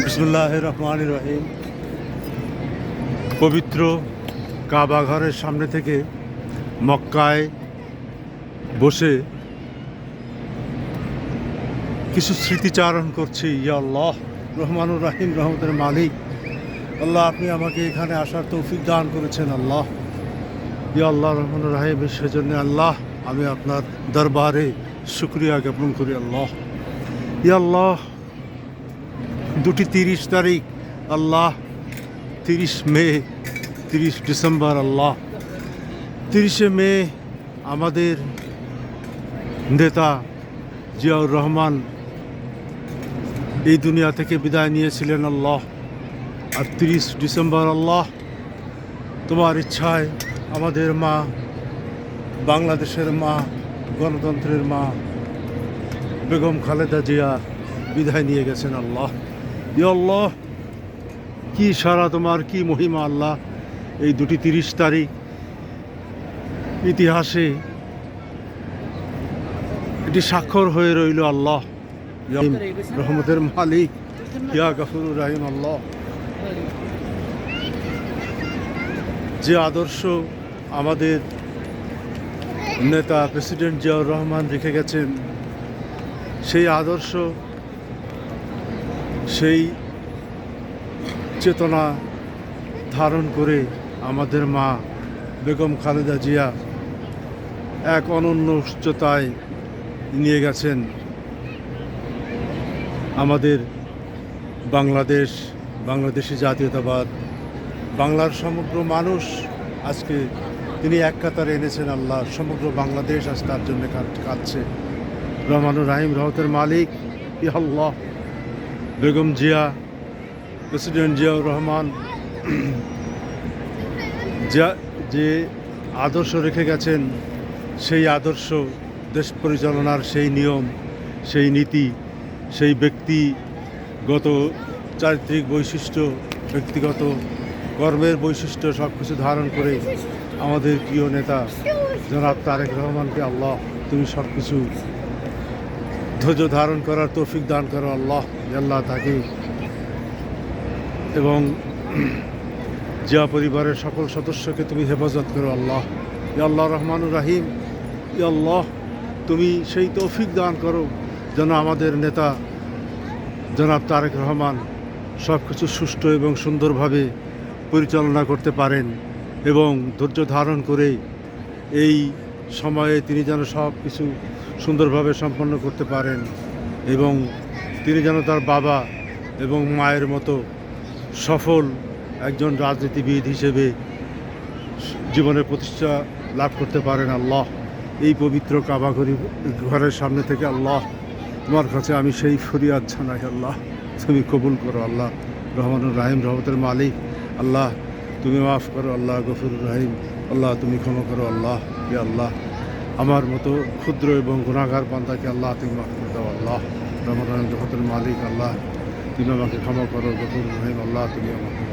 বিসমিল্লাহির রহমানির রহিম। পবিত্র কাবা ঘরের সামনে থেকে মক্কায় বসে কিছু স্মৃতিচারণ করছি। ইয়া আল্লাহ, রহমানুর রাহিম, রহমতের মালিক আল্লাহ, আপনি আমাকে এখানে আসার তৌফিক দান করেছেন। আল্লাহ, ইয়া আল্লাহ, রহমানুর রাহিম, সেজন্য আল্লাহ আমি আপনার দরবারে শুকরিয়া জ্ঞাপন করি। আল্লাহ, ইয়া আল্লাহ, 30 তারিখ আল্লাহ, 30 মে, 30 ডিসেম্বর আল্লাহ, 30 মে আমাদের নেতা জিয়াউর রহমান এই দুনিয়া থেকে বিদায় নিয়েছিলেন। আল্লাহ, আর 30 ডিসেম্বর আল্লাহ, তোমার ইচ্ছায় আমাদের মা, বাংলাদেশের মা, গণতন্ত্রের মা বেগম খালেদা জিয়া বিদায় নিয়ে গেছেন। আল্লাহ, ইয়া আল্লাহ, কি সারা তোমার, কি মহিমা আল্লাহ। এই 30 তারিখ ইতিহাসে এটি স্বাক্ষর হয়ে রইল। আল্লাহ, রহমতের মালিক, ইয়া গফুরুর রাহিম। আল্লাহ, যে আদর্শ আমাদের নেতা প্রেসিডেন্ট জিয়াউর রহমান রেখে গেছেন, সেই আদর্শ, সেই চেতনা ধারণ করে আমাদের মা বেগম খালেদা জিয়া এক অনন্য উচ্চতায় নিয়ে গেছেন আমাদের বাংলাদেশি জাতীয়তাবাদ, বাংলার সমগ্র মানুষ আজকে তিনি এক কাতারে এনেছেন। আল্লাহ, সমগ্র বাংলাদেশ আজ তার জন্য কাঁদছে। রহমানুর রাহিম, রহমতের মালিক, ইয়া আল্লাহ, বেগম জিয়া, প্রেসিডেন্ট জিয়াউর রহমান যে আদর্শ রেখে গেছেন, সেই আদর্শ, দেশ পরিচালনার সেই নিয়ম, সেই নীতি, সেই ব্যক্তিগত চারিত্রিক বৈশিষ্ট্য, ব্যক্তিগত কর্মের বৈশিষ্ট্য সব কিছু ধারণ করে আমাদের প্রিয় নেতা জনাব তারেক রহমানকে আল্লাহ তুমি সব কিছু ধৈর্য ধারণ করার তৌফিক দান করো। আল্লাহ, আল্লাহ তাকে এবং জিয়া পরিবারের সকল সদস্যকে তুমি হেফাজত করো। আল্লাহ, ইয়া আল্লাহ, রহমানুর রাহিম, ইয়া আল্লাহ, তুমি সেই তৌফিক দান করো যেন আমাদের নেতা জনাব তারেক রহমান সব কিছু সুষ্ঠু এবং সুন্দরভাবে পরিচালনা করতে পারেন এবং ধৈর্য ধারণ করে এই সময়ে তিনি যেন সব কিছু সুন্দরভাবে সম্পন্ন করতে পারেন এবং তিনি যেন তার বাবা এবং মায়ের মতো সফল একজন রাজনীতিবিদ হিসেবে জীবনের প্রতিষ্ঠা লাভ করতে পারেন। আল্লাহ, এই পবিত্র কাবা ঘরের সামনে থেকে আল্লাহ তোমার কাছে আমি সেই ফরিয়াদ জানাই। আল্লাহ, তুমি কবুল করো। আল্লাহ, রহমানুর রাহিম, রহমতের মালিক আল্লাহ, তুমি মাফ করো। আল্লাহ, গফুরুর রাহিম আল্লাহ, তুমি ক্ষমা করো। আল্লাহ, ইয়া আল্লাহ, আমার মতো ক্ষুদ্র এবং গুনাহগার বান্দাকে আল্লাহ তুমি মাফ করে দাও। আল্লাহ, রহমান রহমতের মালিক আল্লাহ, তুমি আমাকে ক্ষমা করো। গফুরুর রাহিম আল্লাহ, তুমি আমাকে